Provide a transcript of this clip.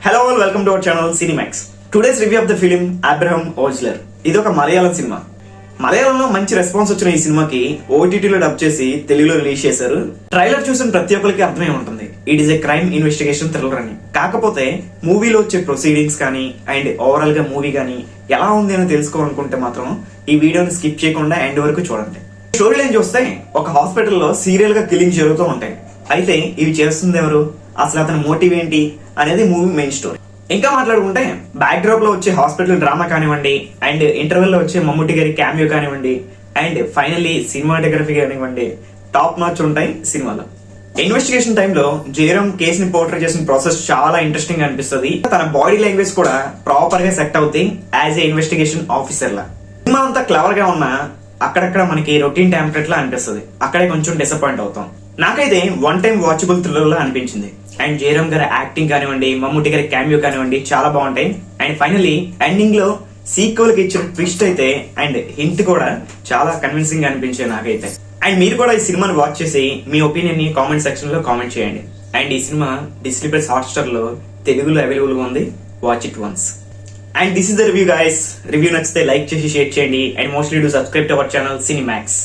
Hello all, welcome to our channel Cinemax. Today's review of the film Abraham Osler. ఇది ఒక Malayalam cinema. మలయాళంలో మంచి response వచ్చిన ఈ సినిమాకి ఓటీటీలో డబ్ చేసి తెలుగులో రిలీజ్ చేశారు. ట్రైలర్ చూసిన ప్రతి ఒక్కరికి అర్థమై ఉంటుంది, it is a crime investigation thriller అని. కాకపోతే మూవీలో వచ్చే ప్రొసీడింగ్స్ కానీ అండ్ ఓవరాల్ గా మూవీ కానీ ఎలా ఉంది అని తెలుసుకోవాలనుకుంటే మాత్రం ఈ వీడియోని స్కిప్ చేయకుండా ఎండ్ వరకు చూడండి. స్టోరీ లైన్ చూస్తే ఒక హాస్పిటల్లో సీరియల్ గా కిల్లింగ్ జరుగుతూ ఉంటాయి. అయితే ఇవి చేస్తుంది ఎవరు, అసలు అతని మోటివ్ ఏంటి అనేది మూవీ మెయిన్ స్టోరీ. ఇంకా మాట్లాడుకుంటే బ్యాక్ డ్రాప్ లో వచ్చే హాస్పిటల్ డ్రామా కానివ్వండి, అండ్ ఇంటర్వెల్ లో వచ్చే మమ్ముట్టి గారి క్యామియో కానివ్వండి, అండ్ ఫైనల్లీ సినిమాటోగ్రఫీ కానివ్వండి, టాప్ నాచ్ ఉంటాయి సినిమాలో. ఇన్వెస్టిగేషన్ టైంలో జయరామ్ కేసుని పోర్ట్రేట్ చేసిన ప్రాసెస్ చాలా ఇంట్రెస్టింగ్ అనిపిస్తుంది. తన బాడీ లాంగ్వేజ్ కూడా ప్రాపర్ గా సెట్ అవుతాయి as a investigation officer law. Cinema అంతా క్లవర్ గా ఉన్నా అక్కడక్కడ మనకి రొటీన్ టెంప్లెట్ లా అనిపిస్తుంది, అక్కడే కొంచెం డిసప్పాయింట్ అవుతాం. నాకైతే వన్ టైం వాచబుల్ థ్రిల్లర్ లా అనిపించింది. అండ్ జయరామ్ గారి యాక్టింగ్ కానివ్వండి, మమ్ముట్టి గారి క్యామియో కానివ్వండి చాలా బాగుంటాయి. అండ్ ఫైనల్లీ ఎండింగ్ లో సీక్వెల్ కి ఇచ్చిన ట్విస్ట్ అయితే అండ్ హింట్ కూడా చాలా కన్విన్సింగ్ అనిపించాయి నాకైతే. అండ్ మీరు కూడా ఈ సినిమాని వాచ్ చేసి మీ ఒపీనియన్ ని కామెంట్ సెక్షన్ లో కామెంట్ చేయండి. అండ్ ఈ సినిమా డిస్నీ ప్లస్ హాట్స్టార్ లో తెలుగులో అవైలబుల్ గా ఉంది, watch it once. And this is the review guys. Review నచ్చితే లైక్ చేసి షేర్ చేయండి and mostly do subscribe to our channel Cinemax.